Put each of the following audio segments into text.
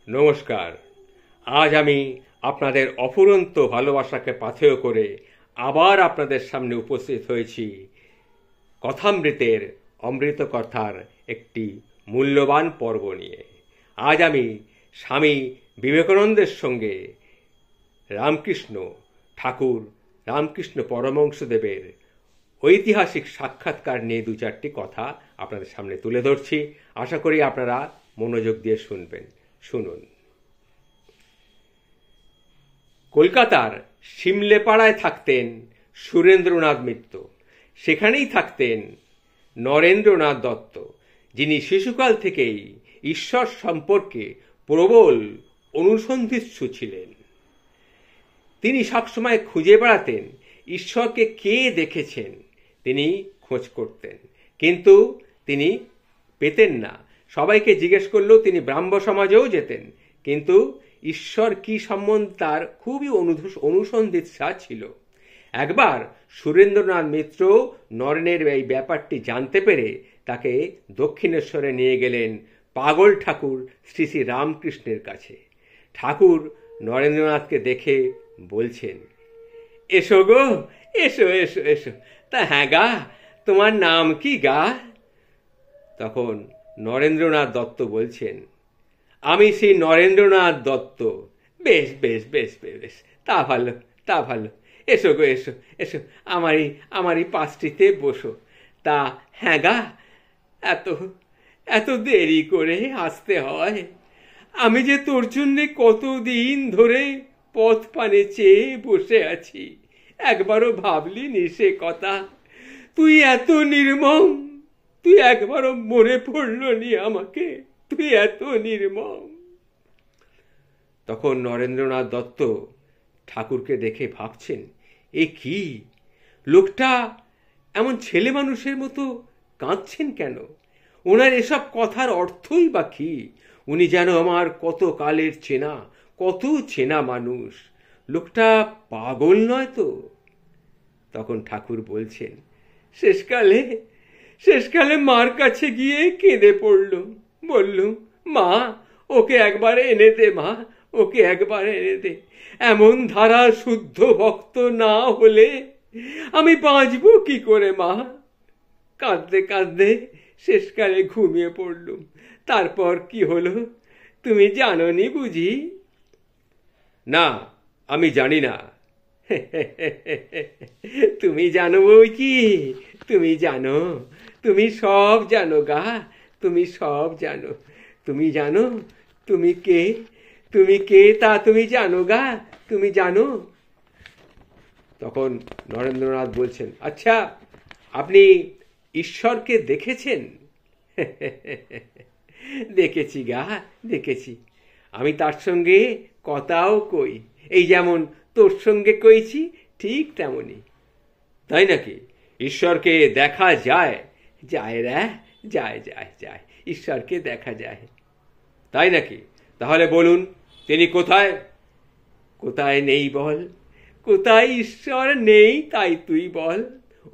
নমস্কার। আজ আমি আপনাদের অফুরন্ত ভালোবাসাকে পাথেয় করে আবার আপনাদের সামনে উপস্থিত হয়েছি কথামৃতের অমৃত কথার একটি মূল্যবান পর্ব নিয়ে। আজ আমি স্বামী বিবেকানন্দের সঙ্গে রামকৃষ্ণ ঠাকুর রামকৃষ্ণ পরমহংসদেবের ঐতিহাসিক সাক্ষাৎকার নিয়ে দু চারটি কথা আপনাদের সামনে তুলে ধরছি। আশা করি আপনারা মনোযোগ দিয়ে শুনবেন। শুনুন। কলকাতার সিমলেপাড়ায় থাকতেন সুরেন্দ্রনাথ মিত্র। সেখানেই থাকতেন নরেন্দ্রনাথ দত্ত, যিনি শিশুকাল থেকেই ঈশ্বর সম্পর্কে প্রবল অনুসন্ধিৎসু ছিলেন। তিনি সবসময় খুঁজে বেড়াতেন ঈশ্বরকে কে দেখেছেন। তিনি খোঁজ করতেন, কিন্তু তিনি পেতেন না। সবাইকে জিজ্ঞেস করলেও তিনি ব্রাহ্ম সমাজেও যেতেন, কিন্তু ঈশ্বর কি সম্বন্ধে তার খুবই অনুসন্ধিৎসা ছিল। একবার সুরেন্দ্রনাথ মিত্র নরেনের এই ব্যাপারটি জানতে পেরে তাকে দক্ষিণেশ্বরে নিয়ে গেলেন পাগল ঠাকুর শ্রী শ্রী রামকৃষ্ণের কাছে। ঠাকুর নরেন্দ্রনাথকে দেখে বলছেন, এসো গো, এসো এসো এসো। তা হ্যাঁ গা, তোমার নাম কি গা? তখন নরেন্দ্রনাথ দত্ত বলছেন, আমি শ্রী নরেন্দ্রনাথ দত্ত। বেশ বেশ বেশ বেশ, তা ভালো তা ভালো। এসো গো, এসো এসো, আমারই পাশটিতে বসো। তা হ্যাঁ গা, এত এত দেরি করে আসতে হয়? আমি যে তোর জন্যে কতদিন ধরে পথ পানে চেয়ে বসে আছি, একবারও ভাবলি নি সে কথা? তুই এত নির্মম, তুই একবারও মনে পড়লো নি আমাকে? তুই এত নির্মম। তখন নরেন্দ্রনাথ দত্ত ঠাকুরকে দেখে ভাবছেন, এ কি লোকটা এমন ছেলে মানুষের মতো কাঁদছেন কেন? ওনার এসব কথার অর্থই বা কি? উনি যেন আমার কত কালের চেনা, কত চেনা মানুষ। লোকটা পাগল নয় তো? তখন ঠাকুর বলছেন, শেষকালে মার কাছে গিয়ে কেঁদে পড়ল। বলল, মা, ওকে একবার এনে দে, মা, ওকে একবার এনে দে। এমন ধারা শুদ্ধ ভক্ত না হলে আমি বাঁচব কি করে মা? কাঁদতে কাঁদতে শেষকালে ঘুমিয়ে পড়লুম। তারপর কি হলো তুমি জানোনি বুঝি? না, আমি জানি না। তুমি জানো বই কি? তুমি জানো, তুমি সব জানো গা, তুমি সব জানো। তুমি জানো তুমি কে, তুমি কে তা তুমি জানো গা, তুমি জানো। তখন নরেন্দ্রনাথ বলছেন, আচ্ছা, আপনি ঈশ্বরকে দেখেছেন? দেখেছি গা, দেখেছি। আমি তার সঙ্গে কথাও কই, এই যেমন তোর সঙ্গে কইছি, ঠিক তেমনি। তাই নাকি? ঈশ্বরকে দেখা যায়? যায় রে, যায় যায় যায়, ঈশ্বরকে দেখা যায়। তাই নাকি? তাহলে বলুন, তিনি কোথায়? কোথায় নেই বল? কোথায় ঈশ্বর নেই তাই তুই বল?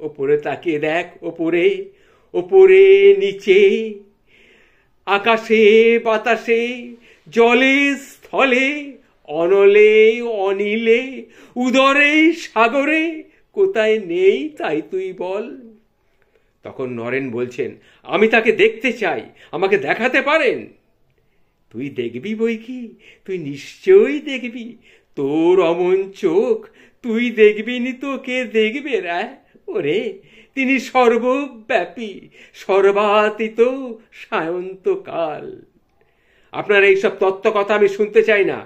ওপরে তাকিয়ে দেখ, ওপরে, ওপরে নিচে, আকাশে বাতাসে, জলে স্থলে, অনলে অনিলে, উদরে সাগরে, কোথায় নেই তাই তুই বল? তখন নরেন বলছেন, আমি তাকে দেখতে চাই, আমাকে দেখাতে পারেন? তুই দেখবি বই কি, তুই নিশ্চয়ই দেখবি। তোর অমন চোখ, তুই দেখবি নি তো কে দেখবে রে? ওরে, তিনি সর্বব্যাপী, সর্বাতীত, সায়ন্তকাল। আপনার এইসব তত্ত্ব কথা আমি শুনতে চাই না।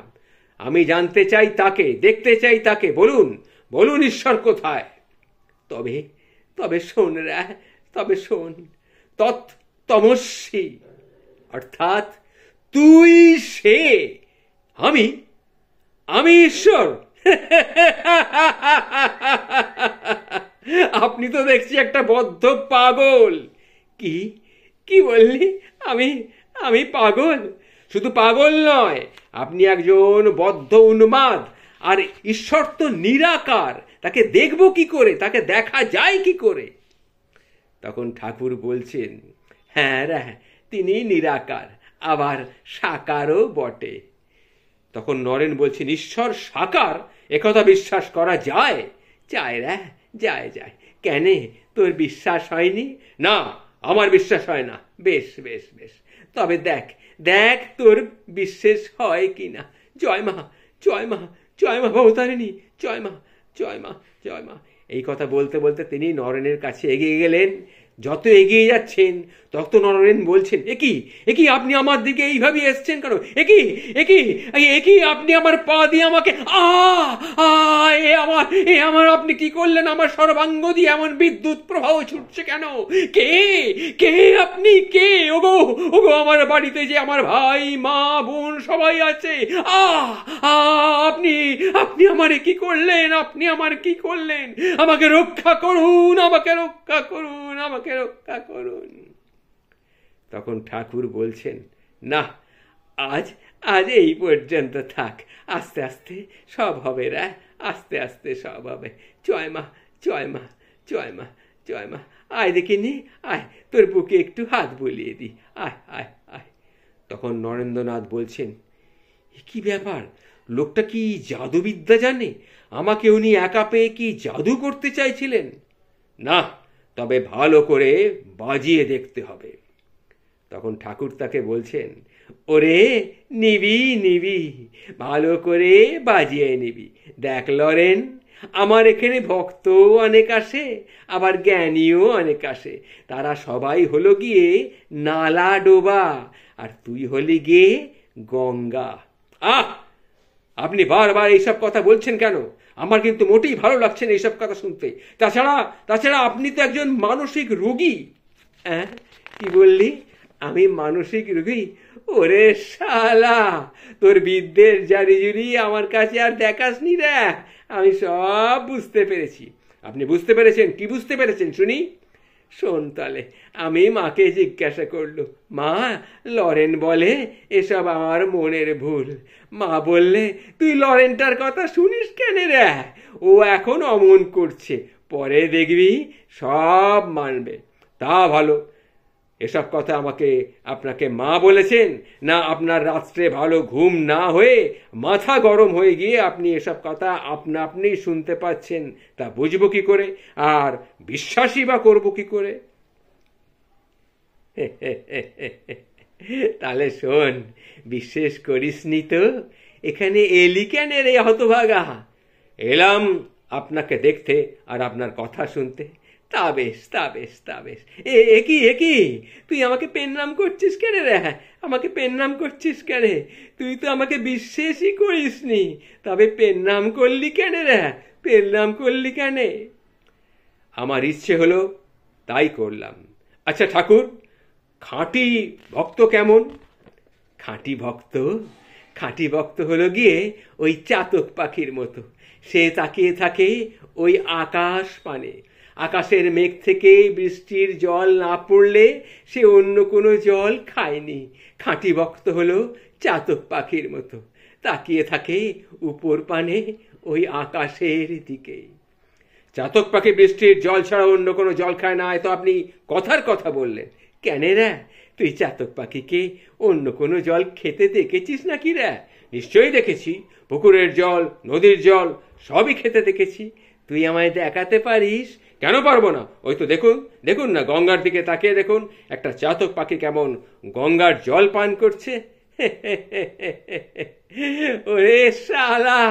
আমি জানতে চাই তাকে, দেখতে চাই তাকে। বলুন, বলুন ঈশ্বর কোথায়? তবে তবে শোন রে, তবে শোন। তত্ত্বমস্যি, অর্থাৎ তুই সে। আমি আমি ঈশ্বর? আপনি তো দেখছি একটা বদ্ধ পাগল। কি কি বললি? আমি আমি পাগল? শুধু পাগল নয়, আপনি একজন বদ্ধ উন্মাদ। আর ঈশ্বর তো নিরাকার, তাকে দেখব কি করে? তাকে দেখা যায় কি করে? তখন ঠাকুর বলছেন, হ্যাঁ রে, তিনি নিরাকার, আবার সাকারও বটে। তখন নরেন বলছেন, ঈশ্বর সাকার, একথা বিশ্বাস করা যায়? যায় রে, যায় যায়। কেন, তোর বিশ্বাস হয়নি? না, আমার বিশ্বাস হয় না। বেশ বেশ বেশ, তবে দেখ দেখ তোর বিশ্বাস হয় কিনা। জয় মা, জয় মা, জয় মা ভবতারিণী, জয় মা, জয় মা, জয় মা। এই কথা বলতে বলতে তিনি নরেনের কাছে এগিয়ে গেলেন। যত এগিয়ে যাচ্ছেন তত নরেন বলছেন, একই আপনি আমার দিকে এইভাবে এসছেন কেন? একই আপনি আমার পা দিয়ে আমাকে এ আমার আপনি কি করলেন? আমার সর্বাঙ্গ দিয়ে এমন বিদ্যুৎ প্রবাহ ছুটছে কেন? কে কে আপনি? কে? ওগো ওগো, আমার বাড়িতে যে আমার ভাই মা বোন সবাই আছে। আপনি আপনি আমারে কি করলেন? আপনি আমার কি করলেন? আমাকে রক্ষা করুন, আমাকে রক্ষা করুন, আমাকে রক্ষা করুন। তখন ঠাকুর বলছেন, না, আজ আজ এই পর্যন্ত থাক, আস্তে আস্তে সব হবে রে, আস্তে আস্তে সব হবে। জয় মা, জয় মা, জয় মা, জয় মা। আয় দেখিনি, আয়, তোর বুকে একটু হাত বুলিয়ে দি, আয় আয় আয়। তখন নরেন্দ্রনাথ বলছেন, কি ব্যাপার, লোকটা কি জাদুবিদ্যা জানে? আমাকে উনি একা পেয়ে কি জাদু করতে চাইছিলেন? না, তবে ভালো করে বাজিয়ে দেখতে হবে। তখন ঠাকুর তাকে বলছেন, ওরে নিবি নিবি, ভালো করে বাজিয়ে নিবি। দেখ লরেন, আমার এখানে ভক্ত অনেক আসে, আবার জ্ঞানীও অনেক আসে। তারা সবাই হলো গিয়ে নালা ডোবা, আর তুই হলি গিয়ে গঙ্গা। আপনি বারবার এইসব কথা বলছেন কেন? আমার কিন্তু মোটেই ভালো লাগছে না এইসব কথা শুনতে। তাছাড়া আপনি তো একজন মানসিক রোগী। হ্যাঁ, কি বললি? আমি মানসিক রোগী? ওরে শালা, তোর বিদ্যের জারিজুরি আমার কাছে আর দেখাসনি রে। আমি সব বুঝতে পেরেছি। আপনি বুঝতে পেরেছেন? কি বুঝতে পেরেছেন শুনি? শোন তাহলে। আমি মাকে জিজ্ঞাসা করলো, মা, লরেন বলে এসব আমার মনের ভুল। মা বললে, তুই লরেনটার কথা শুনিস কেন রে? ও এখন অমন করছে, পরে দেখবি সব মানবে। তা ভালো। এসব কথা আপনাকে মা বলেছেন, না আপনার রাত্রে ভালো ঘুম না হয়ে মাথা গরম হয়ে গিয়ে আপনি এসব কথা আপনি শুনতে পাচ্ছেন? তা বুঝবো কি করে, আর বিশ্বাসই বা করবো কি করে? তাহলে শোন, বিশ্বাস করিসনি তো এখানে এলি কেন রে হতভাগা? এলাম আপনাকে দেখতে আর আপনার কথা শুনতে। তা বেশ, তা বেশ, তা বেশ। একই তুই আমাকে পেন নাম করছিস কেন রে? আমাকে পেন নাম করছিস কেন? তুই তো আমাকে বিশ্বাসই করিসনি, তবে পেন নাম করলি কেন রে? পেন নাম করলি কেন? আমার ইচ্ছে হলো তাই করলাম। আচ্ছা ঠাকুর, খাঁটি ভক্ত কেমন? খাঁটি ভক্ত হলো গিয়ে ওই চাতক পাখির মতো। সে তাকিয়ে থাকে ওই আকাশ পানে। আকাশের মেঘ থেকে বৃষ্টির জল না পড়লে সে অন্য কোনো জল খায়নি। খাঁটি ভক্ত হলো চাতক পাখির মতো, তাকিয়ে থাকে উপর পানে ওই আকাশের দিকে। চাতক পাখি বৃষ্টির জল ছাড়া অন্য কোনো জল খায় না, তো আপনি কথার কথা বললেন কেন রে? তুই চাতক পাখিকে অন্য কোনো জল খেতে দেখেছিস নাকি রে? নিশ্চয়ই দেখেছি, পুকুরের জল, নদীর জল সবই খেতে দেখেছি। তুই আমায় দেখাতে পারিস? কেন পারবো না? ওই তো দেখুন না, গঙ্গার দিকে তাকিয়ে দেখুন, একটা চাতক পাখি কেমন গঙ্গার জল পান করছে। ওরে শালা,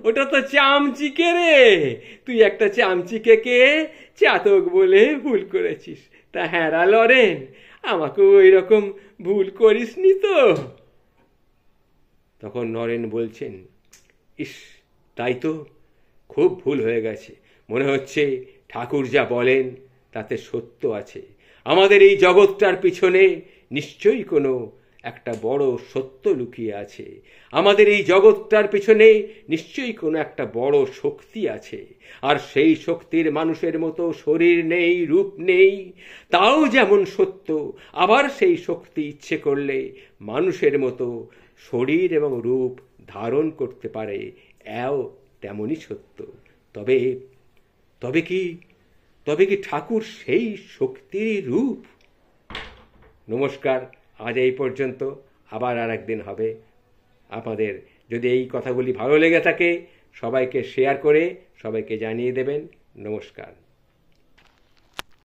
ওটা তো চামচিকে রে। তুই একটা চামচিকে চাতক বলে ভুল করেছিস। তা হ্যাঁ লরেন, আমাকে ওই রকম ভুল করিসনি তো? তখন নরেন বলছেন, ইস, তাই তো, খুব ভুল হয়ে গেছে। মনে হচ্ছে ঠাকুর যা বলেন তাতে সত্য আছে। আমাদের এই জগৎটার পিছনে নিশ্চয়ই কোনো একটা বড় সত্য লুকিয়ে আছে। আমাদের এই জগৎটার পিছনে নিশ্চয়ই কোনো একটা বড় শক্তি আছে। আর সেই শক্তির মানুষের মতো শরীর নেই, রূপ নেই, তাও যেমন সত্য, আবার সেই শক্তি ইচ্ছে করলে মানুষের মতো শরীর এবং রূপ ধারণ করতে পারে, এও তেমনই সত্য। তবে কি ঠাকুর সেই শক্তির রূপ? নমস্কার, আজ এই পর্যন্ত। আবার আর একদিন হবে। আপনাদের যদি এই কথাগুলি ভালো লেগে থাকে সবাইকে শেয়ার করে সবাইকে জানিয়ে দেবেন। নমস্কার।